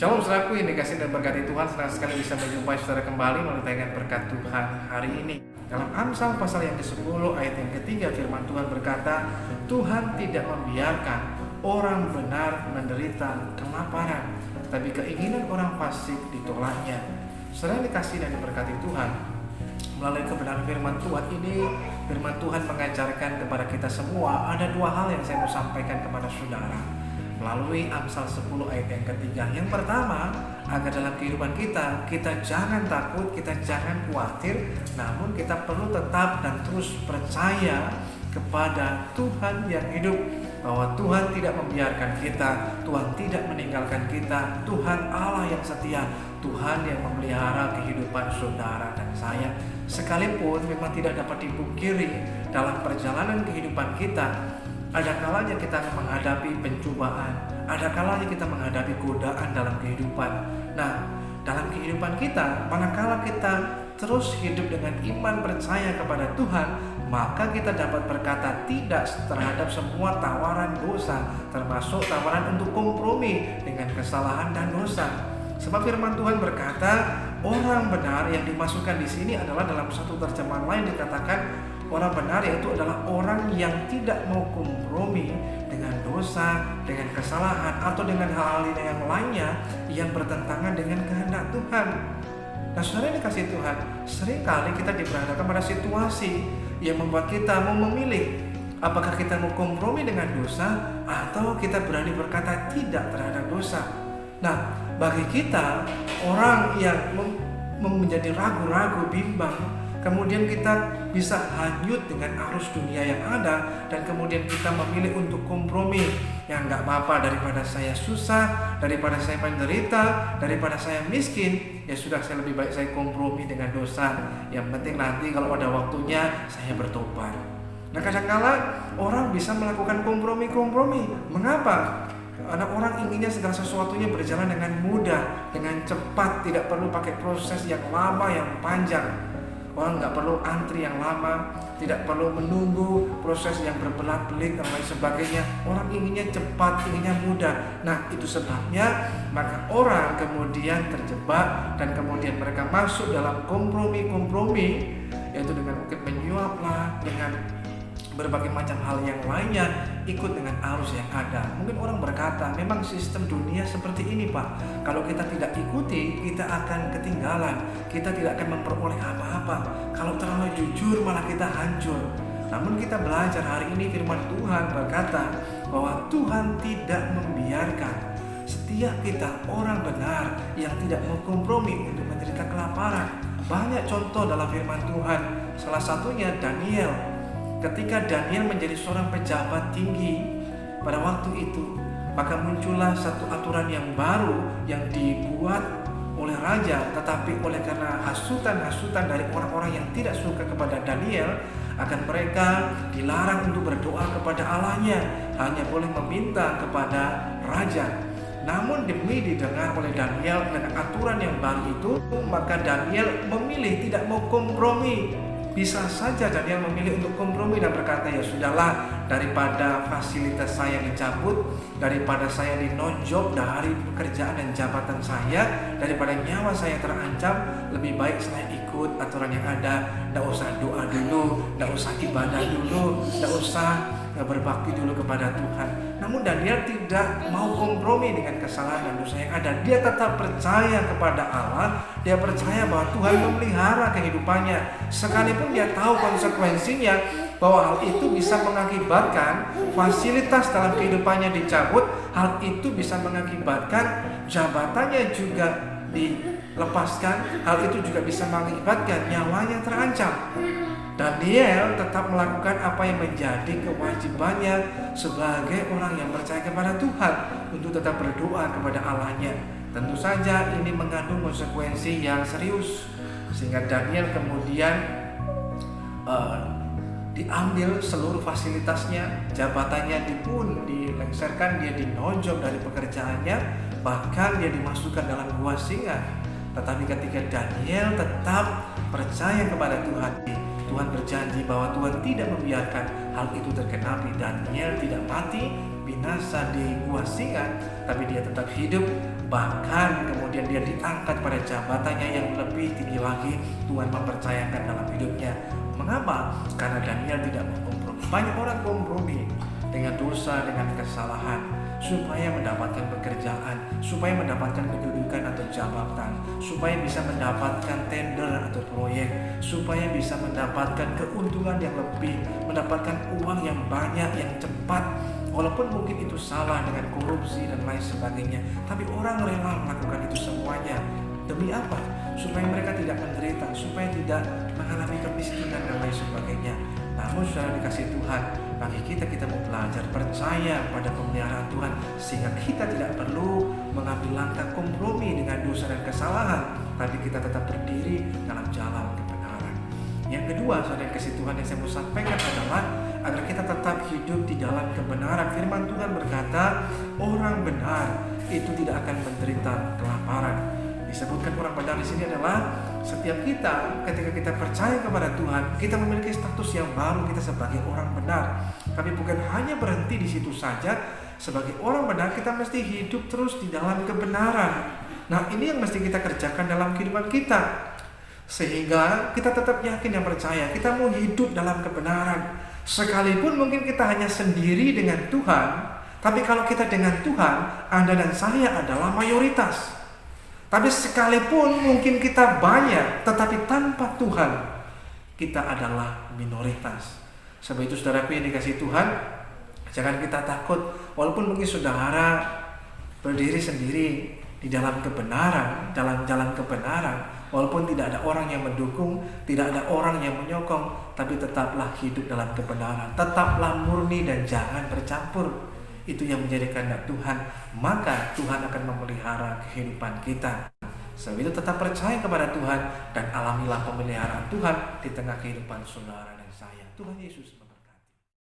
Shalom saudaraku yang dikasihi dan berkati Tuhan, senang sekali bisa menjumpai saudara kembali melalui tayangan berkat Tuhan hari ini. Dalam Amsal pasal yang ke-10 ayat yang ketiga, firman Tuhan berkata, Tuhan tidak membiarkan orang benar menderita kelaparan, tapi keinginan orang fasik ditolaknya. Saudara yang dikasihi dan diberkati Tuhan, melalui kebenaran firman Tuhan ini, firman Tuhan mengajarkan kepada kita semua ada dua hal yang saya mau sampaikan kepada saudara melalui Amsal 10 ayat yang ketiga. Yang pertama, agar dalam kehidupan kita jangan takut, kita jangan khawatir, namun kita perlu tetap dan terus percaya kepada Tuhan yang hidup, bahwa Tuhan tidak membiarkan kita, Tuhan tidak meninggalkan kita, Tuhan Allah yang setia, Tuhan yang memelihara kehidupan saudara dan saya. Sekalipun memang tidak dapat dipungkiri dalam perjalanan kehidupan kita, ada kalanya kita menghadapi pencobaan, ada kalanya kita menghadapi godaan dalam kehidupan. Nah, dalam kehidupan kita, manakala kita terus hidup dengan iman percaya kepada Tuhan, maka kita dapat berkata tidak terhadap semua tawaran dosa, termasuk tawaran untuk kompromi dengan kesalahan dan dosa. Sebab firman Tuhan berkata, orang benar yang dimasukkan di sini adalah dalam satu terjemahan lain dikatakan orang benar, yaitu adalah orang yang tidak mau kompromi dengan dosa, dengan kesalahan, atau dengan hal-hal yang lainnya yang bertentangan dengan kehendak Tuhan. Nah, saudara yang dikasihi Tuhan, seringkali kita diberhadapkan pada situasi yang membuat kita mau memilih apakah kita mau kompromi dengan dosa atau kita berani berkata tidak terhadap dosa. Nah, bagi kita, orang yang menjadi ragu-ragu, bimbang, kemudian kita bisa hanyut dengan arus dunia yang ada, dan kemudian kita memilih untuk kompromi. Ya nggak apa-apa, daripada saya susah, daripada saya menderita, daripada saya miskin, ya sudah, saya lebih baik saya kompromi dengan dosa. Yang penting nanti kalau ada waktunya saya bertobat. Nah, kadang-kala orang bisa melakukan kompromi. Mengapa? Karena orang inginnya segala sesuatunya berjalan dengan mudah, dengan cepat, tidak perlu pakai proses yang lama, yang panjang. Orang nggak perlu antri yang lama, tidak perlu menunggu proses yang berbelat-belit dan lain sebagainya. Orang inginnya cepat, inginnya mudah. Nah, itu sebabnya maka orang kemudian terjebak dan kemudian mereka masuk dalam kompromi, yaitu dengan mungkin menyuap lah, dengan berbagai macam hal yang lainnya, ikut dengan arus yang ada. Mungkin orang berkata, memang sistem dunia seperti ini Pak, kalau kita tidak ikuti, kita akan ketinggalan, kita tidak akan memperoleh apa-apa. Kalau terlalu jujur malah kita hancur. Namun kita belajar hari ini firman Tuhan berkata bahwa Tuhan tidak membiarkan setiap kita orang benar yang tidak mau kompromi untuk menderita kelaparan. Banyak contoh dalam firman Tuhan, salah satunya Daniel. Ketika Daniel menjadi seorang pejabat tinggi pada waktu itu, maka muncullah satu aturan yang baru yang dibuat oleh raja, tetapi oleh karena hasutan dari orang-orang yang tidak suka kepada Daniel, akan mereka dilarang untuk berdoa kepada Allahnya, hanya boleh meminta kepada raja. Namun demi didengar oleh Daniel dengan aturan yang baru itu, maka Daniel memilih tidak mau kompromi. Bisa saja Daniel memilih untuk kompromi dan berkata, ya sudahlah, daripada fasilitas saya dicabut, daripada saya dinonjok dari pekerjaan dan jabatan saya, daripada nyawa saya terancam, lebih baik saya ikut aturan yang ada. Tidak usah doa dulu, tidak usah ibadah dulu, tidak usah berbakti dulu kepada Tuhan. Namun Daniel tidak mau kompromi dengan kesalahan dan dosa yang ada. Dia tetap percaya kepada Allah. Dia percaya bahwa Tuhan memelihara kehidupannya, sekalipun dia tahu konsekuensinya, bahwa hal itu bisa mengakibatkan fasilitas dalam kehidupannya dicabut, hal itu bisa mengakibatkan jabatannya juga dilepaskan, hal itu juga bisa mengakibatkan nyawanya terancam. Daniel tetap melakukan apa yang menjadi kewajibannya sebagai orang yang percaya kepada Tuhan, untuk tetap berdoa kepada Allahnya. Tentu saja ini mengandung konsekuensi yang serius, sehingga Daniel kemudian diambil seluruh fasilitasnya, jabatannya pun dilengsarkan, dia dinonjok dari pekerjaannya, bahkan dia dimasukkan dalam gua singa. Tetapi ketika Daniel tetap percaya kepada Tuhan, Tuhan berjanji bahwa Tuhan tidak membiarkan hal itu tergenapi. Daniel tidak mati binasa di gua singa, tapi dia tetap hidup, bahkan kemudian dia diangkat pada jabatannya yang lebih tinggi lagi. Tuhan mempercayakan dalam hidupnya. Mengapa? Karena Daniel tidak berkompromi. Banyak orang kompromi dengan dosa, dengan kesalahan, supaya mendapatkan pekerjaan, supaya mendapatkan kedudukan atau jabatan, supaya bisa mendapatkan tender atau proyek, supaya bisa mendapatkan keuntungan yang lebih, mendapatkan uang yang banyak, yang cepat. Walaupun mungkin itu salah dengan korupsi dan lain sebagainya, tapi orang rela melakukan itu semuanya. Demi apa? Supaya mereka tidak menderita, supaya tidak mengalami kemiskinan dan lain sebagainya. Namun saudara dikasih Tuhan, bagi kita mau belajar percaya pada pemeliharaan Tuhan, sehingga kita tidak perlu mengambil langkah kompromi dengan dosa dan kesalahan, tapi kita tetap berdiri dalam jalan kebenaran. Yang kedua, saudara kasih Tuhan, yang saya mau sampaikan adalah agar kita tetap hidup di dalam kebenaran. Firman Tuhan berkata, orang benar itu tidak akan menderita kelaparan. Disebutkan orang benar di sini adalah setiap kita, ketika kita percaya kepada Tuhan, kita memiliki status yang baru, kita sebagai orang benar. Tapi bukan hanya berhenti di situ saja. Sebagai orang benar, kita mesti hidup terus di dalam kebenaran. Nah, ini yang mesti kita kerjakan dalam kehidupan kita, sehingga kita tetap yakin dan percaya kita mau hidup dalam kebenaran. Sekalipun mungkin kita hanya sendiri dengan Tuhan, tapi kalau kita dengan Tuhan, Anda dan saya adalah mayoritas. Tapi sekalipun mungkin kita banyak, tetapi tanpa Tuhan, kita adalah minoritas. Sebab itu saudaraku yang dikasih Tuhan, jangan kita takut. Walaupun mungkin saudara berdiri sendiri di dalam kebenaran, dalam jalan kebenaran, walaupun tidak ada orang yang mendukung, tidak ada orang yang menyokong, tapi tetaplah hidup dalam kebenaran. Tetaplah murni dan jangan bercampur. Itu yang menjadi kehendak Tuhan, maka Tuhan akan memelihara kehidupan kita. Sebab itu tetap percaya kepada Tuhan dan alamilah pemeliharaan Tuhan di tengah kehidupan saudara dan saya. Tuhan Yesus memberkati.